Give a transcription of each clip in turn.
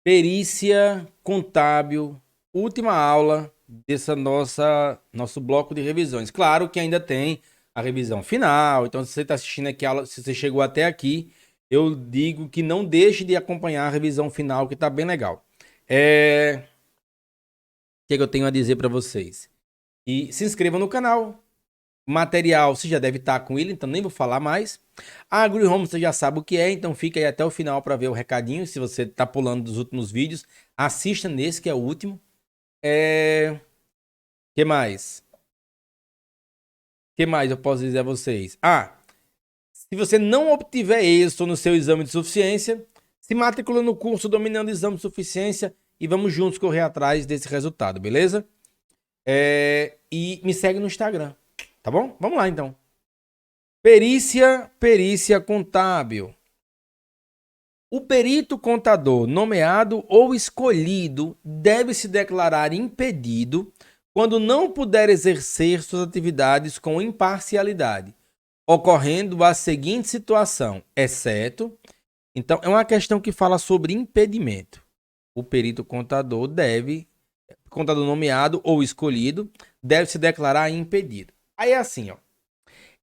Perícia contábil, última aula dessa nosso bloco de revisões. Claro que ainda tem a revisão final, então se você está assistindo aqui a aula, se você chegou até aqui, eu digo que não deixe de acompanhar a revisão final, que está bem legal. O que eu tenho a dizer para vocês? E se inscrevam no canal. Material, você já deve estar com ele, então nem vou falar mais. A AgriHome você já sabe o que é, então fica aí até o final para ver o recadinho. Se você está pulando dos últimos vídeos, assista nesse que é o último. Que mais? Que mais eu posso dizer a vocês? Se você não obtiver êxito no seu exame de suficiência, se matricula no curso Dominando o Exame de Suficiência e vamos juntos correr atrás desse resultado, beleza? E me segue no Instagram, tá bom? Vamos lá então. Perícia contábil. O perito contador nomeado ou escolhido deve se declarar impedido quando não puder exercer suas atividades com imparcialidade, ocorrendo a seguinte situação, exceto... Então, é uma questão que fala sobre impedimento. O perito contador nomeado ou escolhido, deve se declarar impedido. Aí é assim, ó.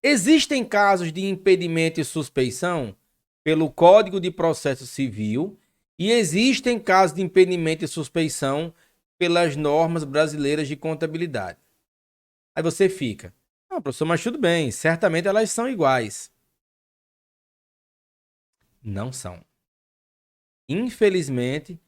Existem casos de impedimento e suspeição pelo Código de Processo Civil e existem casos de impedimento e suspeição pelas normas brasileiras de contabilidade. Aí você fica, não, professor, mas tudo bem, certamente elas são iguais. Não são. Infelizmente,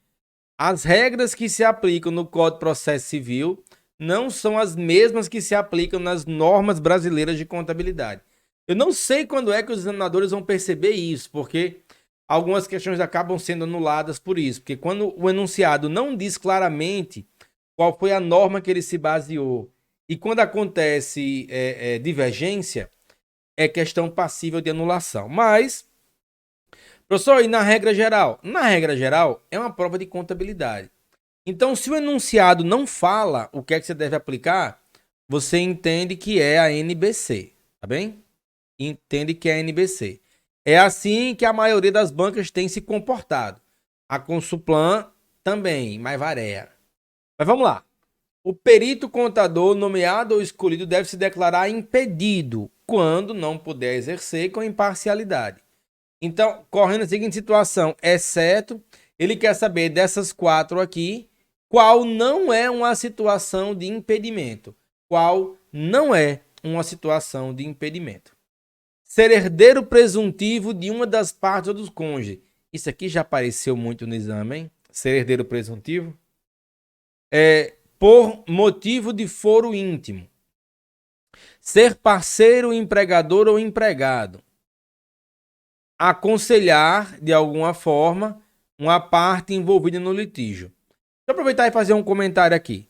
as regras que se aplicam no Código de Processo Civil não são as mesmas que se aplicam nas normas brasileiras de contabilidade. Eu não sei quando é que os examinadores vão perceber isso, porque algumas questões acabam sendo anuladas por isso. Porque quando o enunciado não diz claramente qual foi a norma que ele se baseou, e quando acontece divergência, é questão passível de anulação. Mas, professor, e na regra geral? Na regra geral, é uma prova de contabilidade. Então, se o enunciado não fala o que é que você deve aplicar, você entende que é a NBC, tá bem? Entende que é a NBC. É assim que a maioria das bancas tem se comportado. A Consuplan também, mas varia. Mas vamos lá. O perito contador nomeado ou escolhido deve se declarar impedido quando não puder exercer com imparcialidade. Então, correndo a seguinte situação, exceto, ele quer saber dessas 4 aqui, qual não é uma situação de impedimento? Qual não é uma situação de impedimento? Ser herdeiro presuntivo de uma das partes ou dos cônjuges. Isso aqui já apareceu muito no exame, hein? Ser herdeiro presuntivo. Por motivo de foro íntimo. Ser parceiro, empregador ou empregado. Aconselhar, de alguma forma, uma parte envolvida no litígio. Deixa eu aproveitar e fazer um comentário aqui.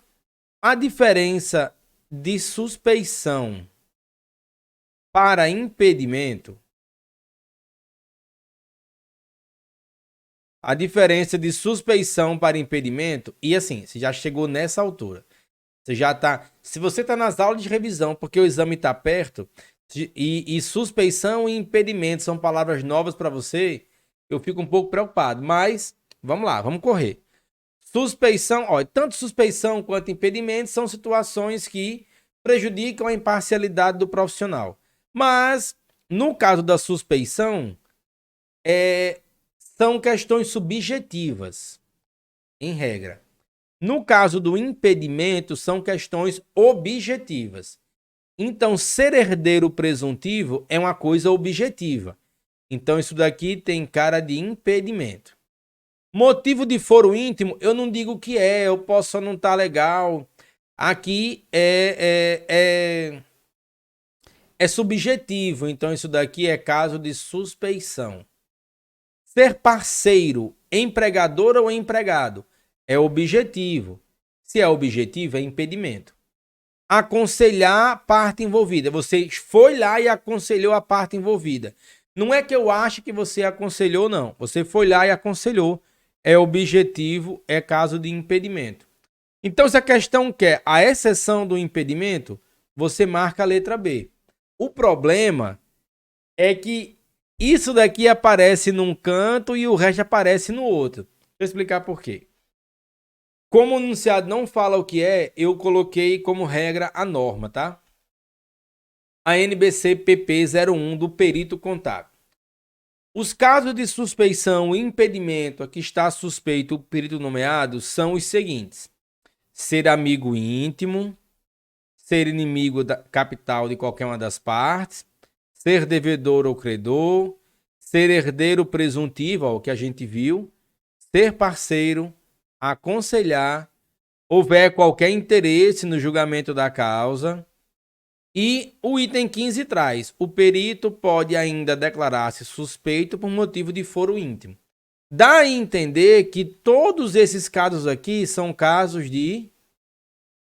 A diferença de suspeição para impedimento, e assim, você já chegou nessa altura. Você já tá. Se você está nas aulas de revisão, porque o exame está perto, e suspeição e impedimento são palavras novas para você, eu fico um pouco preocupado. Mas, vamos lá, vamos correr. Suspeição, tanto suspeição quanto impedimento são situações que prejudicam a imparcialidade do profissional. Mas, no caso da suspeição, são questões subjetivas, em regra. No caso do impedimento, são questões objetivas. Então, ser herdeiro presuntivo é uma coisa objetiva. Então, isso daqui tem cara de impedimento. Motivo de foro íntimo, eu não digo que eu posso só não estar legal. Aqui é subjetivo, então isso daqui é caso de suspeição. Ser parceiro, empregador ou empregado, é objetivo. Se é objetivo, é impedimento. Aconselhar parte envolvida. Você foi lá e aconselhou a parte envolvida. Não é que eu acho que você aconselhou, não. Você foi lá e aconselhou. É objetivo, é caso de impedimento. Então, se a questão quer a exceção do impedimento, você marca a letra B. O problema é que isso daqui aparece num canto e o resto aparece no outro. eu explicar por quê. Como o enunciado não fala o que é, eu coloquei como regra a norma, tá? A NBC PP 01 do perito contábil. Os casos de suspeição e impedimento a que está suspeito o perito nomeado são os seguintes: ser amigo íntimo, ser inimigo capital de qualquer uma das partes, ser devedor ou credor, ser herdeiro presuntivo, ó, o que a gente viu, ser parceiro, aconselhar, houver qualquer interesse no julgamento da causa. E o item 15 traz: o perito pode ainda declarar-se suspeito por motivo de foro íntimo. Dá a entender que todos esses casos aqui são casos de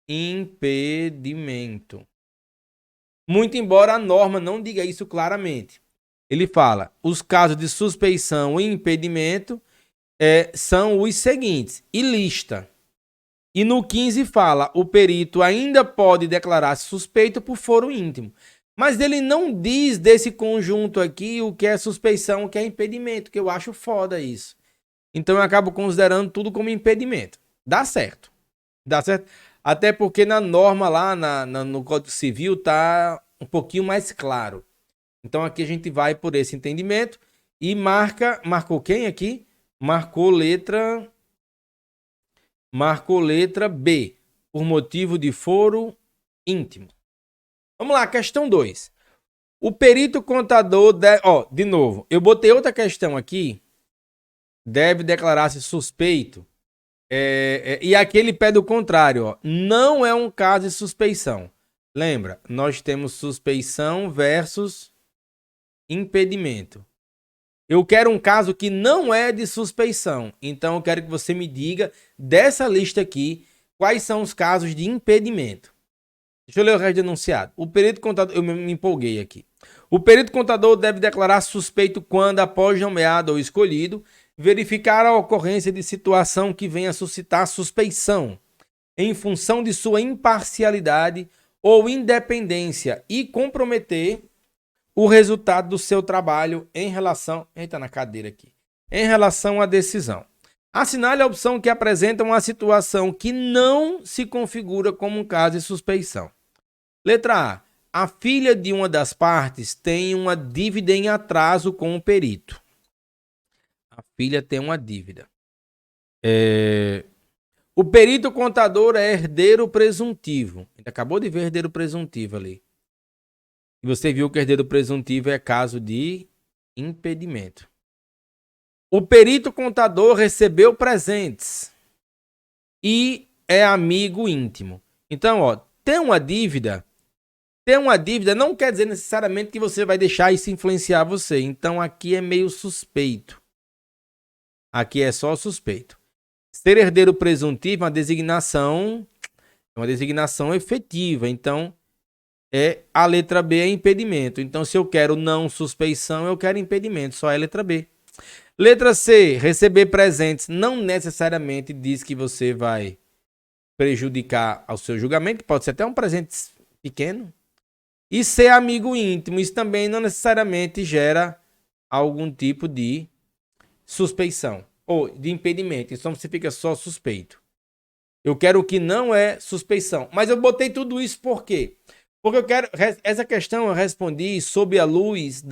impedimento. Muito embora a norma não diga isso claramente. Ele fala: os casos de suspeição e impedimento são os seguintes, e lista. E no 15 fala: o perito ainda pode declarar-se suspeito por foro íntimo. Mas ele não diz desse conjunto aqui o que é suspeição, o que é impedimento, que eu acho foda isso. Então eu acabo considerando tudo como impedimento. Dá certo. Dá certo. Até porque na norma lá no Código Civil tá um pouquinho mais claro. Então aqui a gente vai por esse entendimento e marcou quem aqui? Marcou letra B, por motivo de foro íntimo. Vamos lá, questão 2. O perito contador, de novo, eu botei outra questão aqui, deve declarar-se suspeito, e aquele pé do contrário, ó, não é um caso de suspeição. Lembra, nós temos suspeição versus impedimento. Eu quero um caso que não é de suspeição. Então eu quero que você me diga dessa lista aqui quais são os casos de impedimento. Deixa eu ler o resto do enunciado. O perito contador, eu me empolguei aqui. O perito contador deve declarar suspeito quando, após nomeado ou escolhido, verificar a ocorrência de situação que venha suscitar suspeição em função de sua imparcialidade ou independência e comprometer o resultado do seu trabalho em relação... Eita, na cadeira aqui. Em relação à decisão. Assinale a opção que apresenta uma situação que não se configura como um caso de suspeição. Letra A. A filha de uma das partes tem uma dívida em atraso com o perito. A filha tem uma dívida. O perito contador é herdeiro presuntivo. A gente acabou de ver herdeiro presuntivo ali. E você viu que herdeiro presuntivo é caso de impedimento. O perito contador recebeu presentes e é amigo íntimo. Então, ó, ter uma dívida não quer dizer necessariamente que você vai deixar isso influenciar você. Então, aqui é meio suspeito. Aqui é só suspeito. Ser herdeiro presuntivo é uma designação efetiva. Então, a letra B é impedimento. Então, se eu quero não suspeição, eu quero impedimento. Só é a letra B. Letra C, receber presentes não necessariamente diz que você vai prejudicar ao seu julgamento, pode ser até um presente pequeno. E ser amigo íntimo, isso também não necessariamente gera algum tipo de suspeição ou de impedimento. Então você fica só suspeito. Eu quero o que não é suspeição. Mas eu botei tudo isso por quê? Porque essa questão eu respondi sob a luz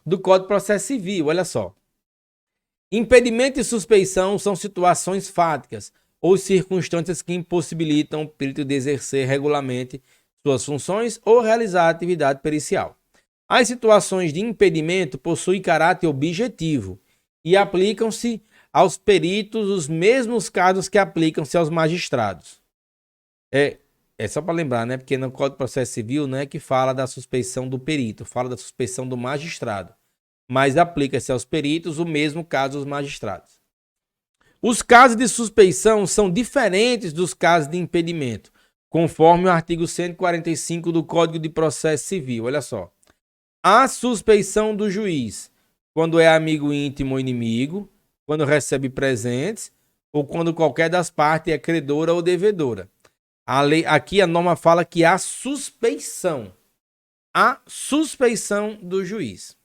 do Código de Processo Civil. Olha só. Impedimento e suspeição são situações fáticas ou circunstâncias que impossibilitam o perito de exercer regularmente suas funções ou realizar a atividade pericial. As situações de impedimento possuem caráter objetivo e aplicam-se aos peritos os mesmos casos que aplicam-se aos magistrados. É só para lembrar, né? Porque no Código de Processo Civil não é que fala da suspeição do perito, fala da suspeição do magistrado. Mas aplica-se aos peritos o mesmo caso aos magistrados. Os casos de suspeição são diferentes dos casos de impedimento, conforme o artigo 145 do Código de Processo Civil. Olha só. A suspeição do juiz, quando é amigo íntimo ou inimigo, quando recebe presentes, ou quando qualquer das partes é credora ou devedora. Aqui a norma fala que há suspeição. A suspeição do juiz.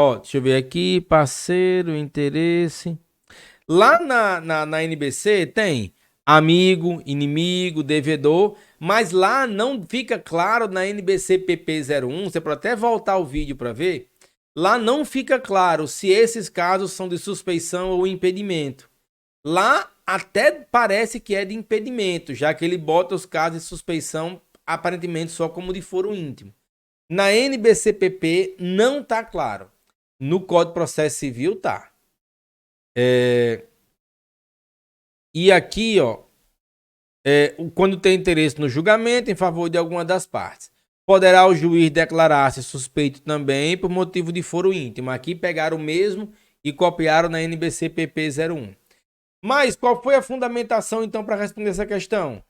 Ó, deixa eu ver aqui, parceiro, interesse. Lá na NBC tem amigo, inimigo, devedor, mas lá não fica claro na NBC PP01, você pode até voltar o vídeo para ver, lá não fica claro se esses casos são de suspeição ou impedimento. Lá até parece que é de impedimento, já que ele bota os casos de suspeição aparentemente só como de foro íntimo. Na NBCPP não tá claro. No Código de Processo Civil tá. E aqui, ó, quando tem interesse no julgamento em favor de alguma das partes, poderá o juiz declarar-se suspeito também por motivo de foro íntimo. Aqui pegaram o mesmo e copiaram na NBCPP 01. Mas qual foi a fundamentação, então, para responder essa questão?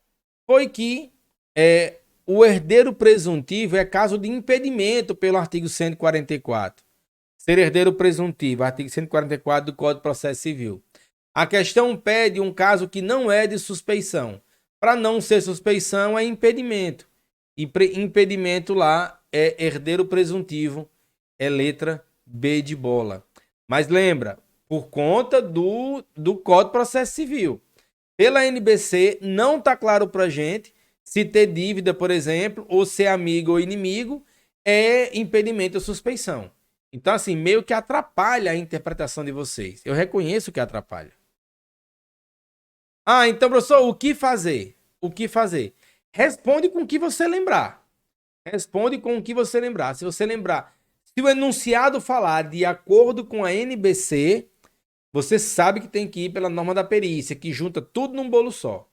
Foi que o herdeiro presuntivo é caso de impedimento pelo artigo 144. Ser herdeiro presuntivo, artigo 144 do Código de Processo Civil. A questão pede um caso que não é de suspeição. Para não ser suspeição, é impedimento. E impedimento lá é herdeiro presuntivo, é letra B de bola. Mas lembra, por conta do Código de Processo Civil. Pela NBC, não está claro para gente se ter dívida, por exemplo, ou ser amigo ou inimigo, é impedimento ou suspeição. Então, assim, meio que atrapalha a interpretação de vocês. Eu reconheço que atrapalha. Ah, então, professor, o que fazer? O que fazer? Responde com o que você lembrar. Responde com o que você lembrar. Se você lembrar, se o enunciado falar de acordo com a NBC, você sabe que tem que ir pela norma da perícia, que junta tudo num bolo só.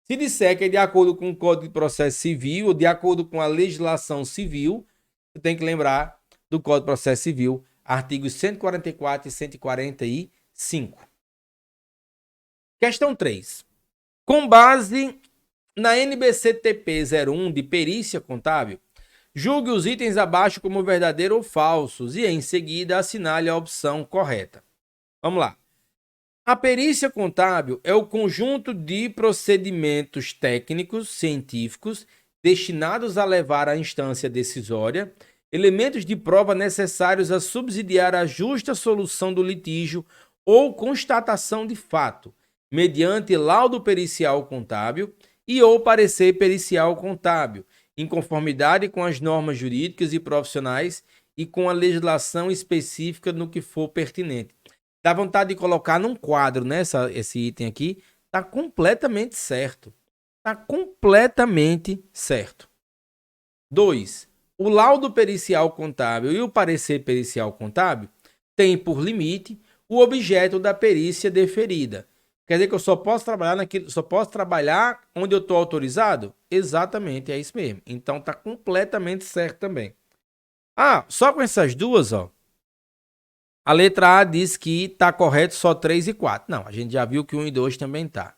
Se disser que é de acordo com o Código de Processo Civil ou de acordo com a legislação civil, você tem que lembrar do Código de Processo Civil, artigos 144 e 145. Questão 3. Com base na NBCTP 01 de perícia contábil, julgue os itens abaixo como verdadeiros ou falsos e, em seguida, assinale a opção correta. Vamos lá. A perícia contábil é o conjunto de procedimentos técnicos, científicos, destinados a levar à instância decisória elementos de prova necessários a subsidiar a justa solução do litígio ou constatação de fato, mediante laudo pericial contábil e ou parecer pericial contábil, em conformidade com as normas jurídicas e profissionais e com a legislação específica no que for pertinente. Dá vontade de colocar num quadro, né, esse item aqui, tá completamente certo. Tá completamente certo. 2. O laudo pericial contábil e o parecer pericial contábil têm por limite o objeto da perícia deferida. Quer dizer que eu só posso trabalhar onde eu estou autorizado? Exatamente, é isso mesmo. Então tá completamente certo também. Ah, só com essas duas, ó. A letra A diz que tá correto só 3 e 4. Não, a gente já viu que 1 e 2 também tá.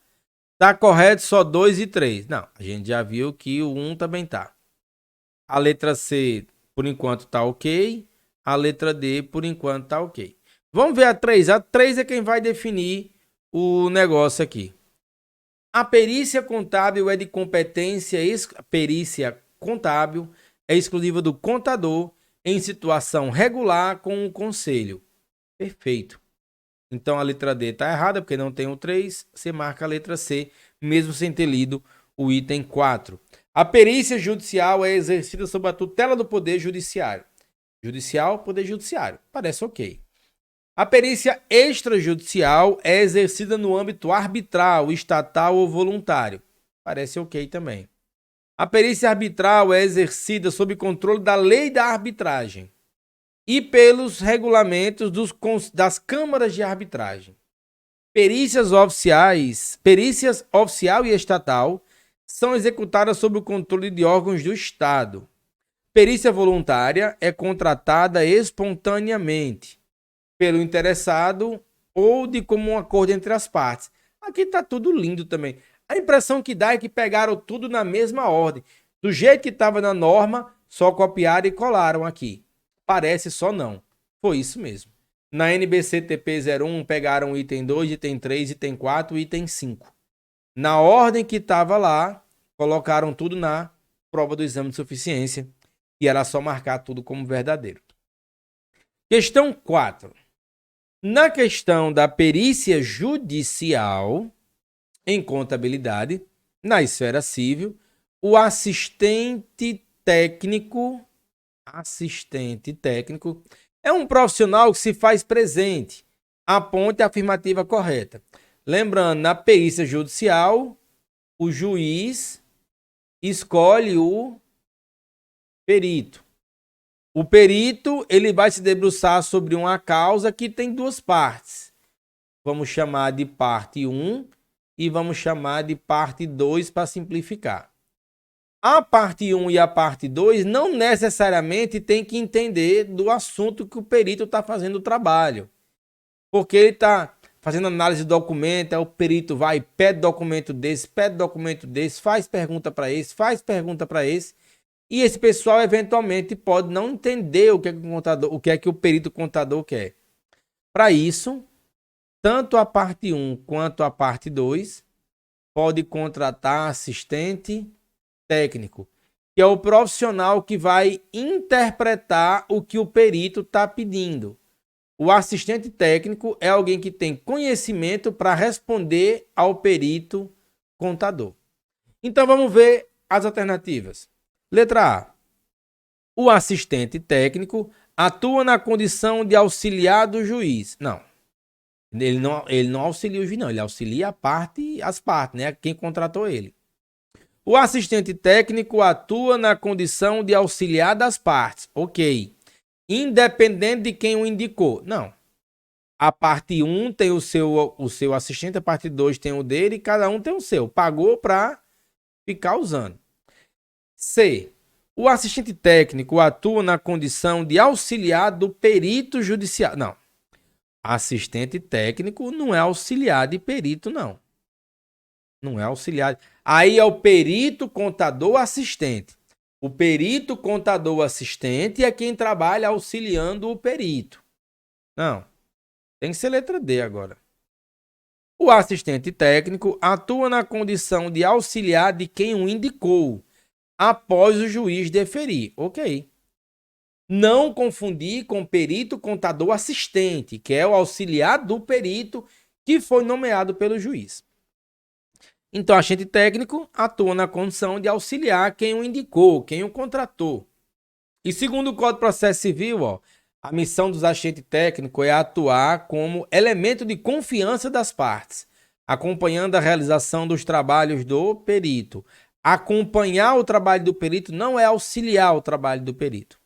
Tá correto só 2 e 3. Não, a gente já viu que o 1 também tá. A letra C, por enquanto, tá ok. A letra D, por enquanto, tá ok. Vamos ver a 3. A 3 é quem vai definir o negócio aqui. A perícia contábil é de competência, perícia contábil é exclusiva do contador em situação regular com o conselho. Perfeito. Então a letra D está errada porque não tem o 3. Você marca a letra C, mesmo sem ter lido o item 4. A perícia judicial é exercida sob a tutela do Poder Judiciário. Judicial, Poder Judiciário. Parece ok. A perícia extrajudicial é exercida no âmbito arbitral, estatal ou voluntário. Parece ok também. A perícia arbitral é exercida sob controle da lei da arbitragem e pelos regulamentos das câmaras de arbitragem. Perícias oficial e estatal são executadas sob o controle de órgãos do Estado. Perícia voluntária é contratada espontaneamente pelo interessado ou de comum acordo entre as partes. Aqui está tudo lindo também. A impressão que dá é que pegaram tudo na mesma ordem. Do jeito que estava na norma, só copiaram e colaram aqui. Parece só não. Foi isso mesmo. Na NBCTP 01 pegaram o item 2, item 3, item 4 e item 5. Na ordem que estava lá, colocaram tudo na prova do exame de suficiência e era só marcar tudo como verdadeiro. Questão 4. Na questão da perícia judicial em contabilidade, na esfera civil, o assistente técnico é um profissional que se faz presente. Aponte a afirmativa correta. Lembrando, na perícia judicial, o juiz escolhe o perito. O perito, ele vai se debruçar sobre uma causa que tem duas partes. Vamos chamar de parte 1 e vamos chamar de parte 2 para simplificar. A parte 1 e a parte 2 não necessariamente tem que entender do assunto que o perito está fazendo o trabalho. Porque ele está fazendo análise de documento, aí o perito vai, pede documento desse, faz pergunta para esse, faz pergunta para esse. E esse pessoal eventualmente pode não entender o que é que o perito contador quer. Para isso, tanto a parte 1 quanto a parte 2 pode contratar assistente técnico, que é o profissional que vai interpretar o que o perito está pedindo. O assistente técnico é alguém que tem conhecimento para responder ao perito contador. Então vamos ver as alternativas. Letra A. O assistente técnico atua na condição de auxiliar do juiz. Não. Ele não auxilia o juiz, não. Ele auxilia as partes, né? Quem contratou ele. O assistente técnico atua na condição de auxiliar das partes. Ok. Independente de quem o indicou. Não. A parte 1 tem o seu assistente, a parte 2 tem o dele e cada um tem o seu. Pagou para ficar usando. C. O assistente técnico atua na condição de auxiliar do perito judicial. Não. Assistente técnico não é auxiliar de perito, não. Não é auxiliar. Aí é o perito contador assistente. O perito contador assistente é quem trabalha auxiliando o perito. Não. Tem que ser letra D agora. O assistente técnico atua na condição de auxiliar de quem o indicou, após o juiz deferir. Ok. Não confundir com perito contador assistente, que é o auxiliar do perito que foi nomeado pelo juiz. Então, o assistente técnico atua na condição de auxiliar quem o indicou, quem o contratou. E segundo o Código de Processo Civil, a missão dos assistentes técnicos é atuar como elemento de confiança das partes, acompanhando a realização dos trabalhos do perito. Acompanhar o trabalho do perito não é auxiliar o trabalho do perito.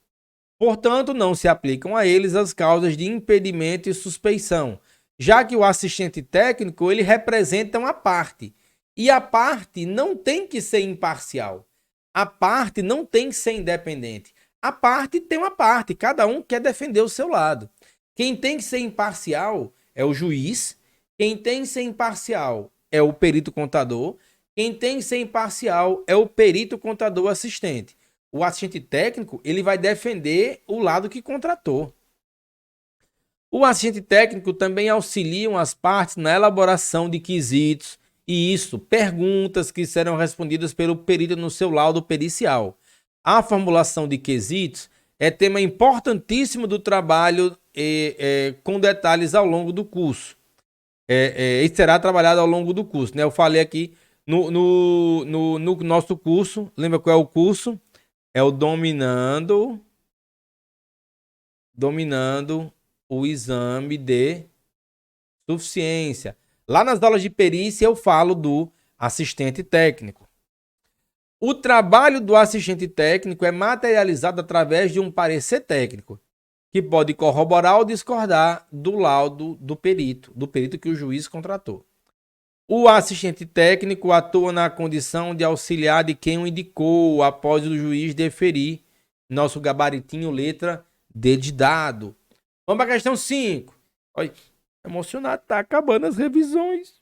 Portanto, não se aplicam a eles as causas de impedimento e suspeição, já que o assistente técnico ele representa uma parte. E a parte não tem que ser imparcial. A parte não tem que ser independente. A parte tem uma parte, cada um quer defender o seu lado. Quem tem que ser imparcial é o juiz, quem tem que ser imparcial é o perito contador, quem tem que ser imparcial é o perito contador assistente. O assistente técnico, ele vai defender o lado que contratou. O assistente técnico também auxilia as partes na elaboração de quesitos, e perguntas que serão respondidas pelo perito no seu laudo pericial. A formulação de quesitos é tema importantíssimo do trabalho com detalhes ao longo do curso. E será trabalhado ao longo do curso, né? Eu falei aqui no nosso curso, lembra qual é o curso? É o Dominando o Exame de Suficiência. Lá nas aulas de perícia eu falo do assistente técnico. O trabalho do assistente técnico é materializado através de um parecer técnico, que pode corroborar ou discordar do laudo do perito que o juiz contratou. O assistente técnico atua na condição de auxiliar de quem o indicou após o juiz deferir. Nosso gabaritinho letra D de dado. Vamos para a questão 5. Olha, emocionado, tá acabando as revisões.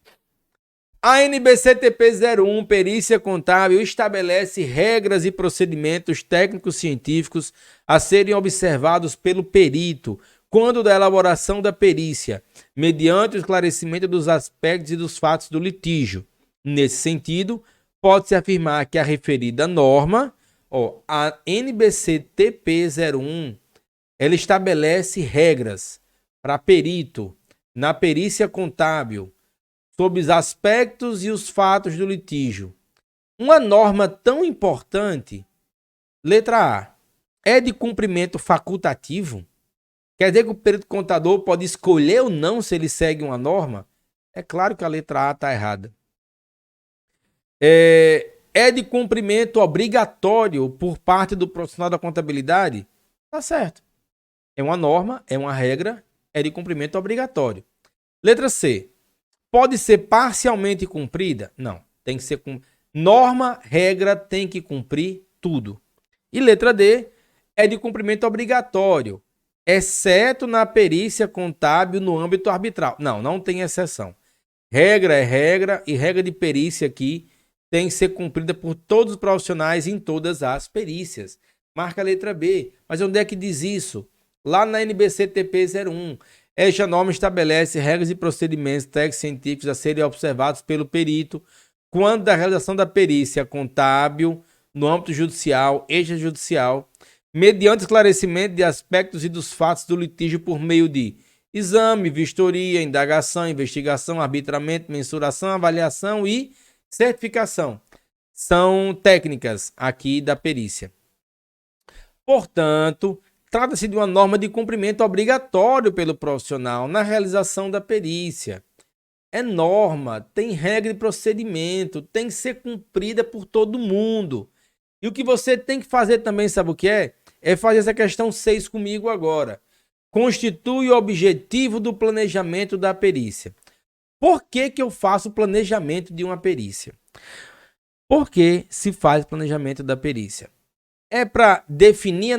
A NBCTP 01, Perícia Contábil, estabelece regras e procedimentos técnicos científicos a serem observados pelo perito quando da elaboração da perícia, mediante o esclarecimento dos aspectos e dos fatos do litígio. Nesse sentido, pode-se afirmar que a referida norma, a NBCTP 01, ela estabelece regras para perito na perícia contábil sobre os aspectos e os fatos do litígio. Uma norma tão importante, letra A, é de cumprimento facultativo? Quer dizer que o perito contador pode escolher ou não se ele segue uma norma? É claro que a letra A está errada. É de cumprimento obrigatório por parte do profissional da contabilidade? Tá certo. É uma norma, é uma regra, é de cumprimento obrigatório. Letra C. Pode ser parcialmente cumprida? Não. Tem que ser norma, regra, tem que cumprir tudo. E letra D. É de cumprimento obrigatório, exceto na perícia contábil no âmbito arbitral. Não, não tem exceção. Regra é regra e regra de perícia aqui tem que ser cumprida por todos os profissionais em todas as perícias. Marca a letra B. Mas onde é que diz isso? Lá na NBC-TP 01. Esta norma estabelece regras e procedimentos técnicos científicos a serem observados pelo perito quando da realização da perícia contábil no âmbito judicial, extrajudicial, mediante esclarecimento de aspectos e dos fatos do litígio por meio de exame, vistoria, indagação, investigação, arbitramento, mensuração, avaliação e certificação. São técnicas aqui da perícia. Portanto, trata-se de uma norma de cumprimento obrigatório pelo profissional na realização da perícia. É norma, tem regra de procedimento, tem que ser cumprida por todo mundo. E o que você tem que fazer também, sabe o que é? É fazer essa questão 6 comigo agora. Constitui o objetivo do planejamento da perícia. Por que eu faço o planejamento de uma perícia? Por que se faz planejamento da perícia? É para definir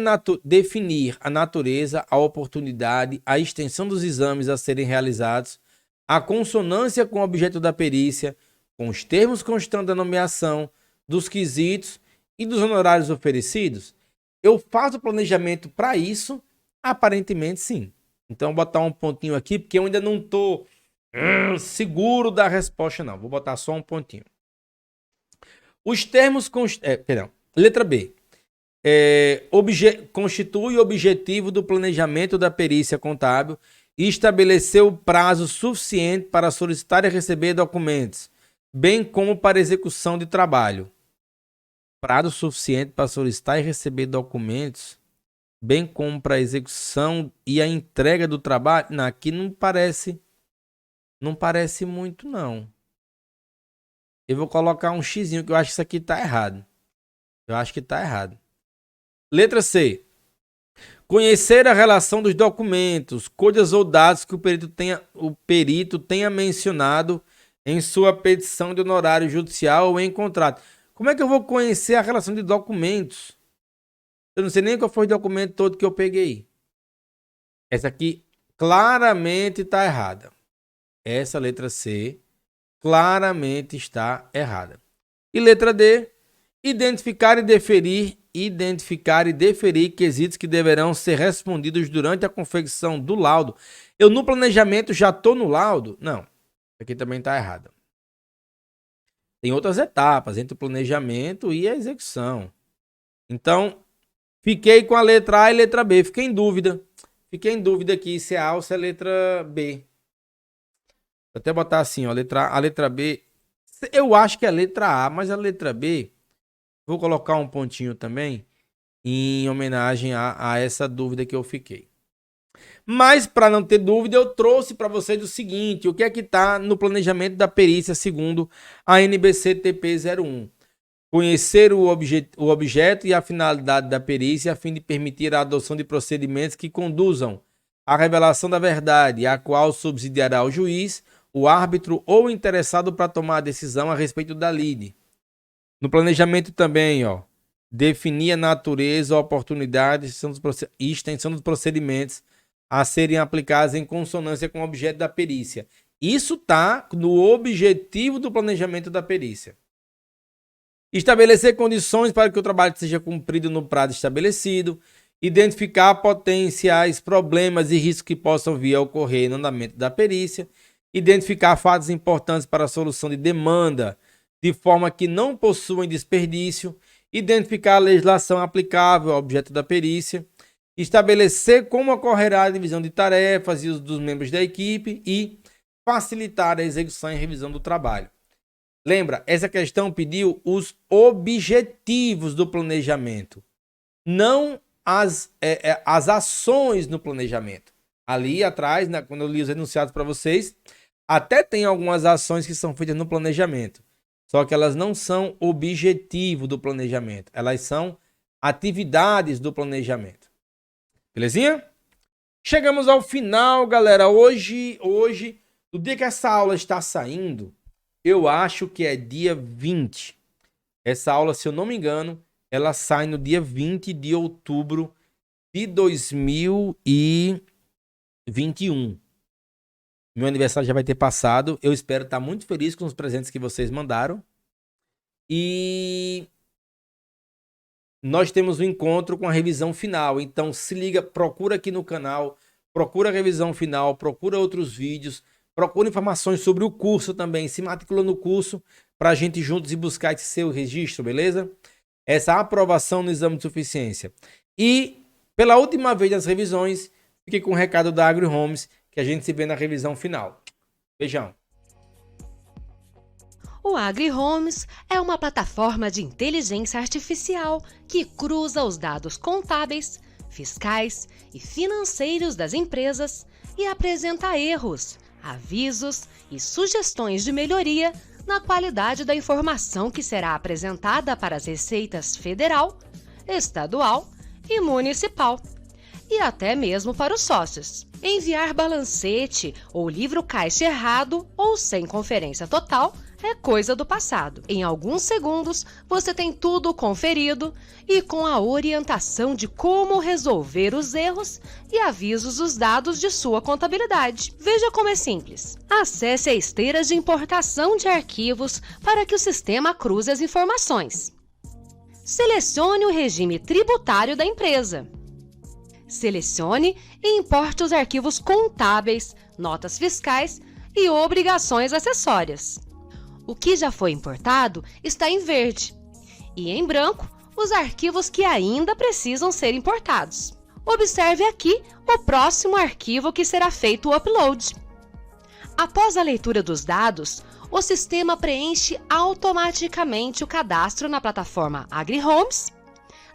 a natureza, a oportunidade, a extensão dos exames a serem realizados, a consonância com o objeto da perícia, com os termos constantes da nomeação, dos quesitos e dos honorários oferecidos. Eu faço o planejamento para isso? Aparentemente sim. Então vou botar um pontinho aqui, porque eu ainda não estou seguro da resposta não. Vou botar só um pontinho. Os termos... letra B. Constitui o objetivo do planejamento da perícia contábil e estabelecer o prazo suficiente para solicitar e receber documentos, bem como para execução de trabalho. Prazo suficiente para solicitar e receber documentos, bem como para a execução e a entrega do trabalho? Não, aqui não parece muito não. Eu vou colocar um xizinho que eu acho que isso aqui está errado. Eu acho que está errado. Letra C. Conhecer a relação dos documentos, coisas ou dados que o perito tenha mencionado em sua petição de honorário judicial ou em contrato. Como é que eu vou conhecer a relação de documentos? Eu não sei nem qual foi o documento todo que eu peguei. Essa aqui claramente está errada. Essa letra C claramente está errada. E letra D. Identificar e deferir quesitos que deverão ser respondidos durante a confecção do laudo. Eu no planejamento já estou no laudo? Não, aqui também está errado. Tem outras etapas entre o planejamento e a execução. Então, fiquei com a letra A e letra B. Fiquei em dúvida. Aqui se é A ou se é a letra B. Vou até botar assim, ó, a letra B. Eu acho que é a letra A, mas a letra B... Vou colocar um pontinho também em homenagem a essa dúvida que eu fiquei. Mas, para não ter dúvida, eu trouxe para vocês o seguinte: o que é que está no planejamento da perícia segundo a NBC-TP 01. Conhecer o objeto e a finalidade da perícia a fim de permitir a adoção de procedimentos que conduzam à revelação da verdade, a qual subsidiará o juiz, o árbitro ou o interessado para tomar a decisão a respeito da lide. No planejamento também, ó, definir a natureza, a oportunidade e extensão dos procedimentos a serem aplicados em consonância com o objeto da perícia. Isso está no objetivo do planejamento da perícia. Estabelecer condições para que o trabalho seja cumprido no prazo estabelecido, identificar potenciais problemas e riscos que possam vir a ocorrer no andamento da perícia, identificar fatos importantes para a solução de demanda, de forma que não possuem desperdício, identificar a legislação aplicável ao objeto da perícia, estabelecer como ocorrerá a divisão de tarefas e os dos membros da equipe e facilitar a execução e revisão do trabalho. Lembra, essa questão pediu os objetivos do planejamento, não as ações no planejamento. Ali atrás, né, quando eu li os enunciados para vocês, até tem algumas ações que são feitas no planejamento, só que elas não são objetivo do planejamento, elas são atividades do planejamento. Belezinha? Chegamos ao final, galera. Hoje, no dia que essa aula está saindo, eu acho que é dia 20. Essa aula, se eu não me engano, ela sai no dia 20 de outubro de 2021. Meu aniversário já vai ter passado. Eu espero estar muito feliz com os presentes que vocês mandaram. E nós temos um encontro com a revisão final. Então se liga, procura aqui no canal, procura a revisão final, procura outros vídeos, procura informações sobre o curso também. Se matricula no curso para a gente juntos ir buscar esse seu registro, beleza? Essa aprovação no exame de suficiência. E pela última vez nas revisões, fiquei com o recado da AgriHomes, que a gente se vê na revisão final. Beijão. O AgriHomes é uma plataforma de inteligência artificial que cruza os dados contábeis, fiscais e financeiros das empresas e apresenta erros, avisos e sugestões de melhoria na qualidade da informação que será apresentada para as receitas federal, estadual e municipal, e até mesmo para os sócios. Enviar balancete ou livro caixa errado ou sem conferência total é coisa do passado. Em alguns segundos, você tem tudo conferido e com a orientação de como resolver os erros e avisos dos dados de sua contabilidade. Veja como é simples. Acesse a esteira de importação de arquivos para que o sistema cruze as informações. Selecione o regime tributário da empresa. Selecione e importe os arquivos contábeis, notas fiscais e obrigações acessórias. O que já foi importado está em verde e em branco os arquivos que ainda precisam ser importados. Observe aqui o próximo arquivo que será feito o upload. Após a leitura dos dados, o sistema preenche automaticamente o cadastro na plataforma AgriHomes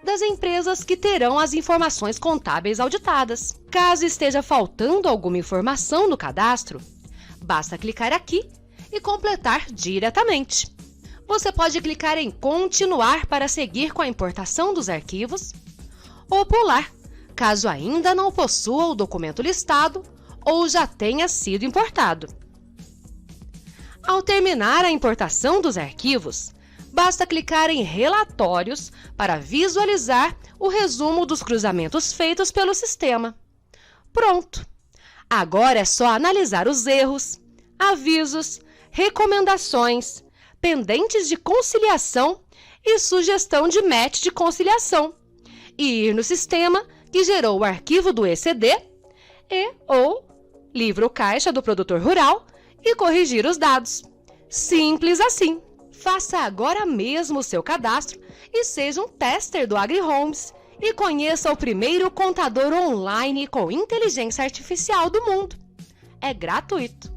das empresas que terão as informações contábeis auditadas. Caso esteja faltando alguma informação no cadastro, basta clicar aqui e completar diretamente. Você pode clicar em continuar para seguir com a importação dos arquivos ou pular, caso ainda não possua o documento listado ou já tenha sido importado. Ao terminar a importação dos arquivos, basta clicar em relatórios para visualizar o resumo dos cruzamentos feitos pelo sistema. Pronto! Agora é só analisar os erros, avisos, recomendações, pendentes de conciliação e sugestão de match de conciliação e ir no sistema que gerou o arquivo do ECD ou livro caixa do produtor rural e corrigir os dados. Simples assim! Faça agora mesmo o seu cadastro e seja um tester do AgriHomes e conheça o primeiro contador online com inteligência artificial do mundo. É gratuito!